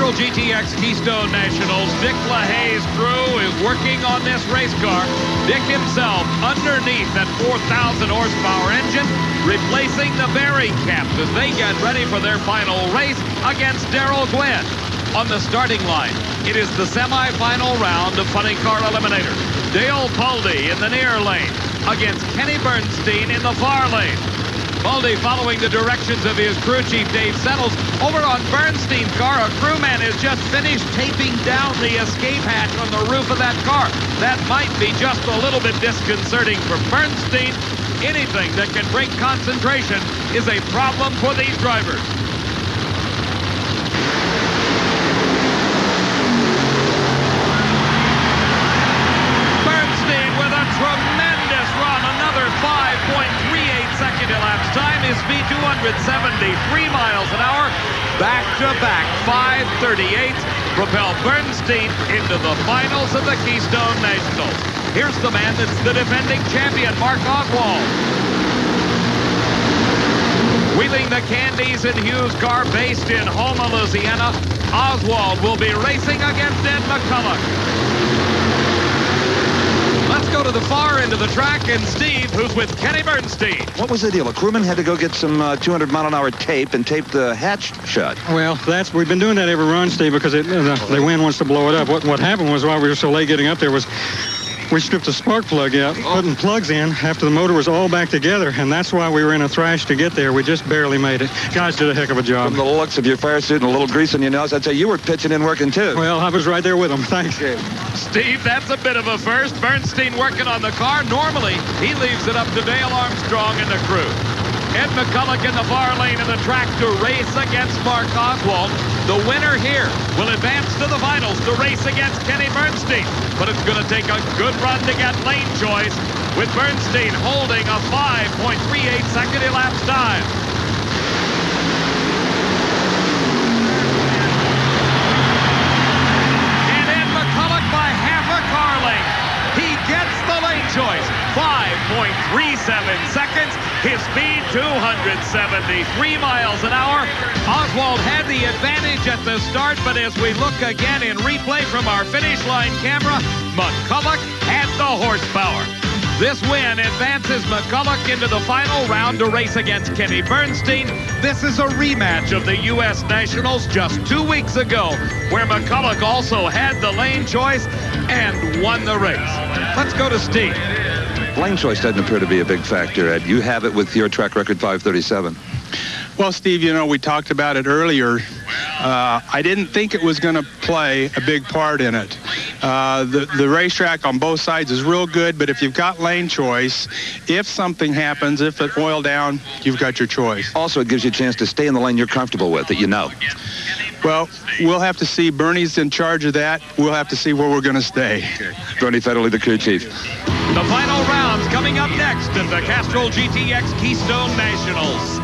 Castrol GTX Keystone Nationals. Dick LaHaye's crew is working on this race car. Dick himself underneath that 4,000 horsepower engine, replacing the bearing caps as they get ready for their final race against Darrell Gwynn. On the starting line, it is the semi-final round of Funny Car Eliminator. Dale Puldy in the near lane against Kenny Bernstein in the far lane. Puldy following the directions of his crew chief, Dave Settles. Over on Bernstein's car, a crewman has just finished taping down the escape hatch on the roof of that car. That might be just a little bit disconcerting for Bernstein. Anything that can break concentration is a problem for these drivers. Bernstein with a tremendous run, another 5.38 second elapsed time. His speed 273 miles an hour. Back-to-back 538 propel Bernstein into the finals of the Keystone Nationals. Here's the man that's the defending champion, Mark Oswald. Wheeling the Candies and Hughes car based in Houma, Louisiana, Oswald will be racing against Ed McCulloch. Let's go to the far end of the track, and Steve, who's with Kenny Bernstein. What was the deal? A crewman had to go get some 200-mile-an-hour tape and tape the hatch shut. Well, we've been doing that every run, Steve, because the wind wants to blow it up. What happened was, while we were so late getting up there, was we stripped the spark plug out, putting plugs in after the motor was all back together, and that's why we were in a thrash to get there. We just barely made it. Guys did a heck of a job. From the looks of your fire suit and a little grease on your nose, I'd say you were pitching in working too. Well, I was right there with them. Thanks. Steve, that's a bit of a first. Bernstein working on the car. Normally, he leaves it up to Dale Armstrong and the crew. Ed McCulloch in the far lane of the track to race against Mark Oswald. The winner here will advance to the finals to race against Kenny Bernstein. But it's going to take a good run to get lane choice, with Bernstein holding a 5.38 second elapsed time. And Ed McCulloch by half a car length. He gets the lane choice. 5.37 seconds. His speed, 273 miles an hour. Oswald had the advantage at the start, but as we look again in replay from our finish line camera, McCulloch had the horsepower. This win advances McCulloch into the final round to race against Kenny Bernstein. This is a rematch of the U.S. Nationals just 2 weeks ago, where McCulloch also had the lane choice and won the race. Let's go to Steve. Lane choice doesn't appear to be a big factor, Ed. You have it with your track record 537. Well, Steve, you know, we talked about it earlier. I didn't think it was going to play a big part in it. The racetrack on both sides is real good, but if you've got lane choice, if something happens, if it oil down, you've got your choice. Also, it gives you a chance to stay in the lane you're comfortable with, that you know. Well, we'll have to see. Bernie's in charge of that. We'll have to see where we're going to stay. Bernie Federle, the crew chief. The final rounds coming up next in the Castrol GTX Keystone Nationals.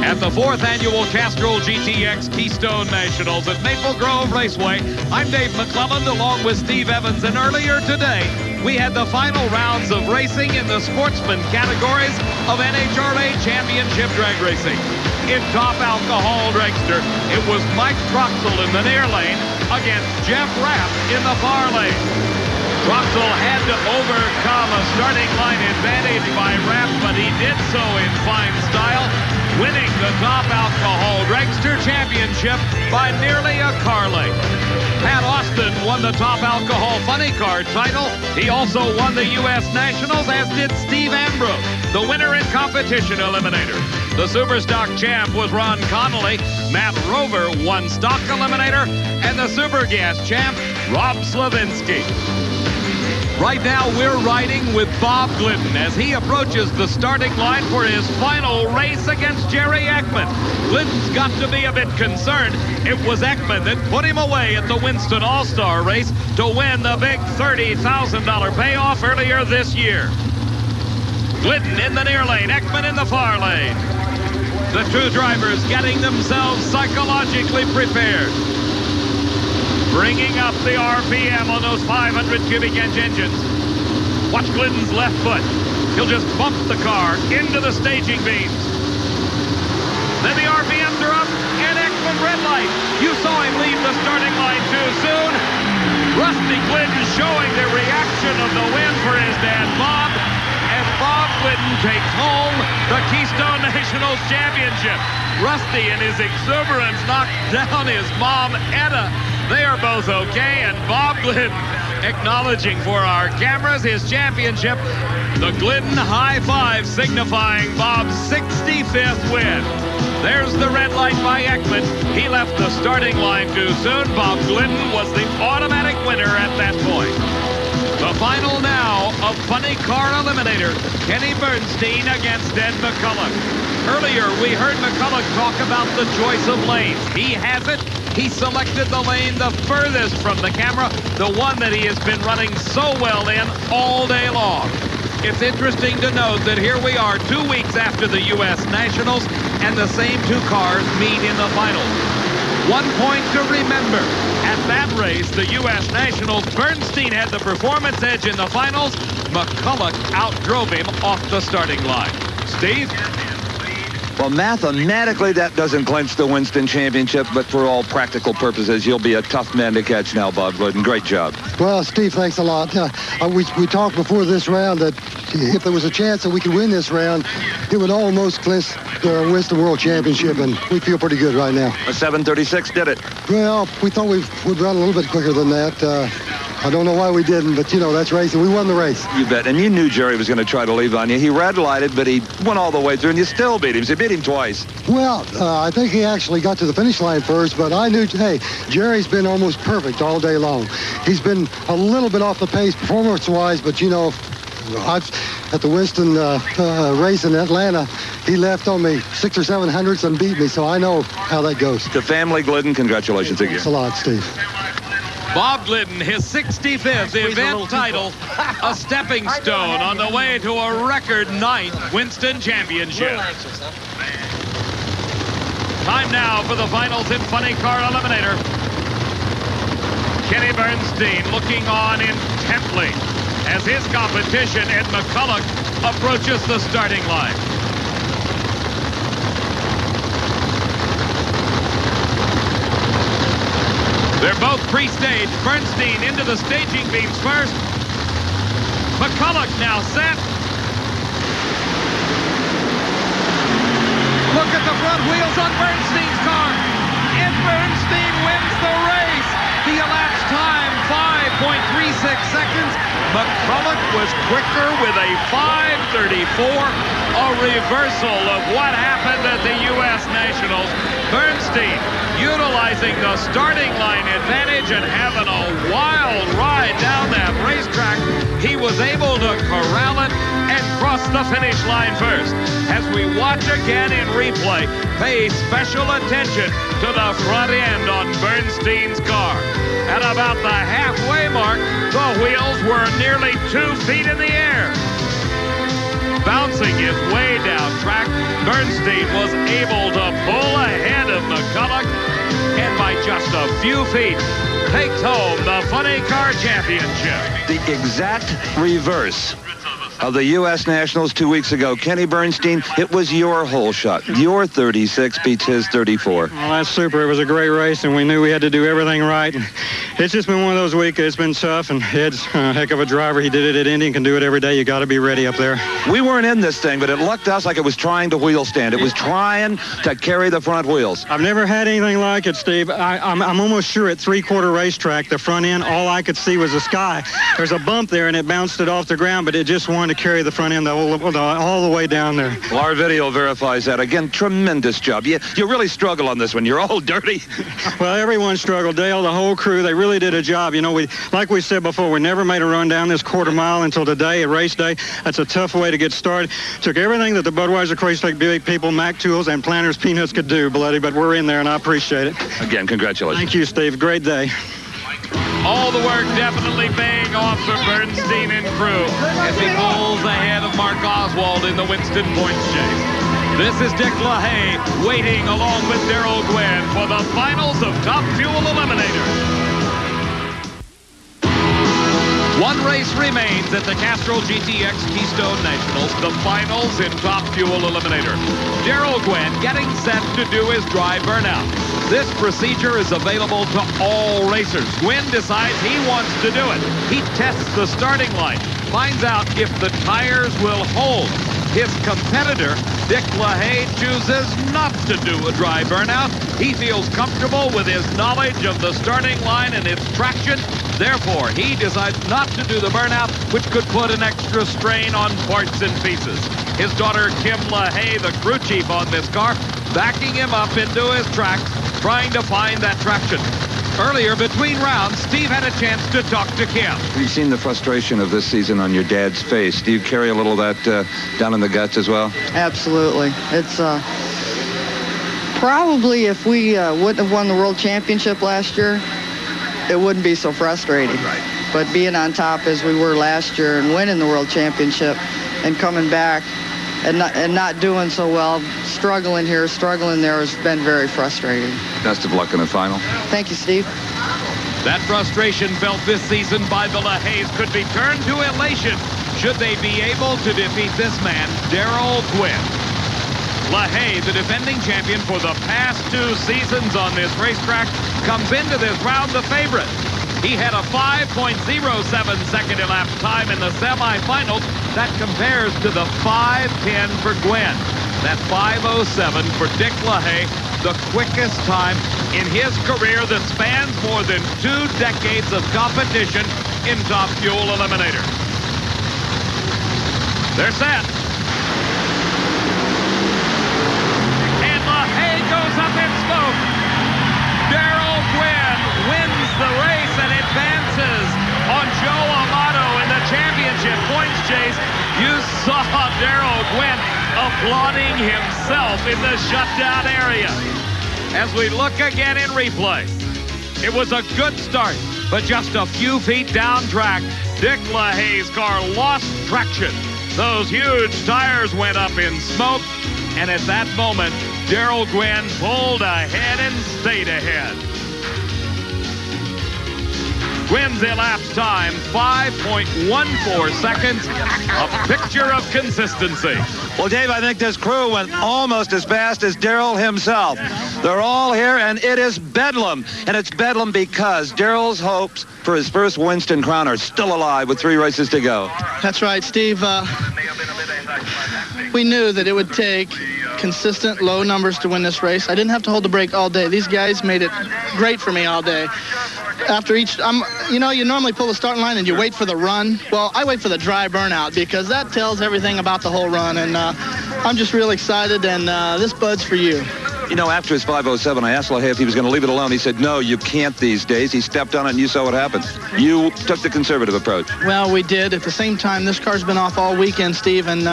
At the 4th annual Castrol GTX Keystone Nationals at Maple Grove Raceway, I'm Dave McClelland along with Steve Evans, and earlier today we had the final rounds of racing in the sportsman categories of NHRA Championship Drag Racing. In top alcohol dragster, it was Mike Troxel in the near lane against Jeff Rapp in the far lane. Troxel had to overcome a starting line advantage by Rapp, but he did so in fine style, winning the top alcohol dragster championship by nearly a car length. Pat Austin won the top alcohol funny car title. He also won the U.S. Nationals, as did Steve Ambrose, the winner in competition eliminator. The Superstock champ was Ron Connolly. Matt Rover won stock eliminator, and the Super Gas champ, Rob Slavinsky. Right now, we're riding with Bob Glidden as he approaches the starting line for his final race against Jerry Ekman. Glidden's got to be a bit concerned. It was Ekman that put him away at the Winston All-Star race to win the big $30,000 payoff earlier this year. Glidden in the near lane, Ekman in the far lane. The two drivers getting themselves psychologically prepared. Bringing up the RPM on those 500 cubic inch engines. Watch Glidden's left foot. He'll just bump the car into the staging beams. Then the RPMs are up, and Ekman red light. You saw him leave the starting line too soon. Rusty Glidden showing the reaction of the win for his dad, Bob. And Bob Glidden takes home the Keystone Nationals Championship. Rusty, in his exuberance, knocked down his mom, Etta. They are both okay, and Bob Glidden acknowledging for our cameras his championship. The Glidden high five signifying Bob's 65th win. There's the red light by Ekman. He left the starting line too soon. Bob Glidden was the automatic winner at that point. The final now of Funny Car Eliminator, Kenny Bernstein against Ed McCulloch. Earlier, we heard McCulloch talk about the choice of lanes. He has it. He selected the lane the furthest from the camera, the one that he has been running so well in all day long. It's interesting to note that here we are 2 weeks after the U.S. Nationals, and the same two cars meet in the finals. 1 point to remember. At that race, the U.S. Nationals, Bernstein had the performance edge in the finals. McCulloch outdrove him off the starting line. Steve? Well, mathematically, that doesn't clinch the Winston Championship, but for all practical purposes, you'll be a tough man to catch now, Bob Glidden. Great job. Well, Steve, thanks a lot. We talked before this round that if there was a chance that we could win this round, it would almost clinch the Winston World Championship, and we feel pretty good right now. A 7:36 did it. Well, we thought we would run a little bit quicker than that. I don't know why we didn't, but, you know, that's racing. We won the race. You bet. And you knew Jerry was going to try to leave on you. He red-lighted, but he went all the way through, and you still beat him. So you beat him twice. Well, I think he actually got to the finish line first, but I knew, hey, Jerry's been almost perfect all day long. He's been a little bit off the pace performance-wise, but, you know, at the Winston race in Atlanta, he left on me 600 or 700 and beat me, so I know how that goes. The family Glidden, congratulations again. Thanks a lot, Steve. Bob Glidden, his 65th event title, a stepping stone on the way to a record 9th Winston Championship. Time now for the finals in Funny Car Eliminator. Kenny Bernstein looking on intently as his competition, Ed McCulloch, approaches the starting line. They're both pre-staged. Bernstein into the staging beams first. McCulloch now set. Look at the front wheels on Bernstein's car. And Bernstein wins the race. The elapsed time, 5.36 seconds. McCulloch was quicker with a 5:34. A reversal of what happened at the U.S. Nationals. Bernstein utilizing the starting line advantage and having a wild ride down that racetrack. He was able to corral it and cross the finish line first. As we watch again in replay, pay special attention to the front end on Bernstein's car. At about the halfway mark, the wheels were nearly 2 feet in the air. Bouncing his way down track, Bernstein was able to pull ahead of McCulloch and by just a few feet takes home the Funny Car Championship. The exact reverse of the U.S. Nationals 2 weeks ago. Kenny Bernstein, it was your hole shot. Your 36 beats his 34. Well, that's super. It was a great race, and we knew we had to do everything right. And it's just been one of those weeks. It's been tough, and Ed's a heck of a driver. He did it at Indy and can do it every day. You got to be ready up there. We weren't in this thing, but it looked to us like it was trying to wheel stand. It was trying to carry the front wheels. I've never had anything like it, Steve. I'm almost sure at three-quarter racetrack, the front end, all I could see was the sky. There's a bump there, and it bounced it off the ground, but it just wanted to carry the front end all the way down there. Well, our video verifies that. Again, tremendous job. You really struggle on this one. You're all dirty. Well, everyone struggled. Dale, the whole crew, they really did a job. You know, like we said before, we never made a run down this quarter mile until today, a race day. That's a tough way to get started. Took everything that the Budweiser Crazy Lake Buick people, Mac Tools, and Planters Peanuts could do, bloody, but we're in there, and I appreciate it. Again, congratulations. Thank you, Steve. Great day. All the work definitely paying off for Bernstein and crew as he pulls ahead of Mark Oswald in the Winston points chase. This is Dick LaHaye waiting along with Darrell Gwynn for the finals of Top Fuel Eliminator. One race remains at the Castrol GTX Keystone Nationals, the finals in Top Fuel Eliminator. Darrell Gwynn getting set to do his dry burnout. This procedure is available to all racers. Gwynn decides he wants to do it. He tests the starting line, finds out if the tires will hold. His competitor, Dick LaHaye, chooses not to do a dry burnout. He feels comfortable with his knowledge of the starting line and its traction. Therefore, he decides not to do the burnout, which could put an extra strain on parts and pieces. His daughter, Kim LaHaye, the crew chief on this car, backing him up into his tracks, trying to find that traction. Earlier, between rounds, Steve had a chance to talk to Kim. We've seen the frustration of this season on your dad's face. Do you carry a little of that down in the guts as well? Absolutely. It's probably if we wouldn't have won the World Championship last year, it wouldn't be so frustrating. But being on top as we were last year and winning the World Championship and coming back and not doing so well, struggling here, struggling there, has been very frustrating. Best of luck in the final. Thank you, Steve. That frustration felt this season by the LaHayes could be turned to elation should they be able to defeat this man, Darrell Gwynn. LaHaye, the defending champion for the past 2 seasons on this racetrack, comes into this round the favorite. He had a 5.07 second elapsed time in the semifinals. That compares to the 5:10 for Gwynn. That 5:07 for Dick LaHaye, the quickest time in his career that spans more than 2 decades of competition in Top Fuel Eliminator. They're set. And LaHaye goes up in smoke. Darrell Gwynn wins the race and advances on Joe Amato in the championship points chase. You saw Darrell Gwynn applauding himself in the shutdown area. As we look again in replay, it was a good start, but just a few feet down track, Dick LaHaye's car lost traction. Those huge tires went up in smoke, and at that moment, Darrell Gwynn pulled ahead and stayed ahead. Gwynn's elapsed time, 5.14 seconds, a picture of consistency. Well, Dave, I think this crew went almost as fast as Darrell himself. They're all here, and it is bedlam. And it's bedlam because Darrell's hopes for his first Winston crown are still alive with 3 races to go. That's right, Steve. We knew that it would take consistent low numbers to win this race. I didn't have to hold the brake all day. These guys made it great for me all day. After each, you know, you normally pull the starting line and you wait for the run. Well, I wait for the dry burnout because that tells everything about the whole run. And I'm just real excited, and this Bud's for you. You know, after his 5:07, I asked LaHaye if he was going to leave it alone. He said, no, you can't these days. He stepped on it, and you saw what happened. You took the conservative approach. Well, we did. At the same time, this car's been off all weekend, Steve, and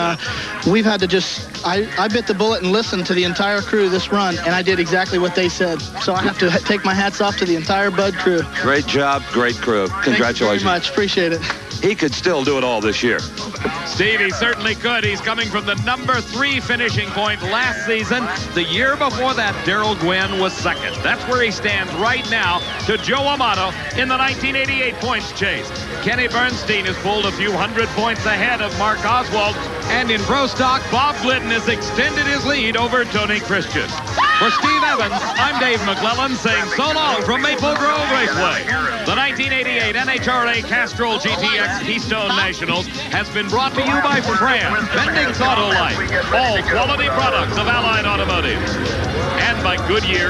we've had to just, I bit the bullet and listened to the entire crew this run, and I did exactly what they said. So I have to take my hats off to the entire Bud crew. Great job, great crew. Congratulations. Thank you very much. Appreciate it. He could still do it all this year. Steve, he certainly could. He's coming from the number 3 finishing point last season. The year before that, Darrell Gwynn was second. That's where he stands right now to Joe Amato in the 1988 points chase. Kenny Bernstein has pulled a few hundred points ahead of Mark Oswald. And in Pro Stock, Bob Glidden has extended his lead over Tony Christian. For Steve Evans, I'm Dave McClellan saying so long from Maple Grove Raceway. The 1988 NHRA Castrol GTX Keystone Nationals has been brought to you by Fram, Bendix Auto Light, all quality products of Allied Automotive, and by Goodyear.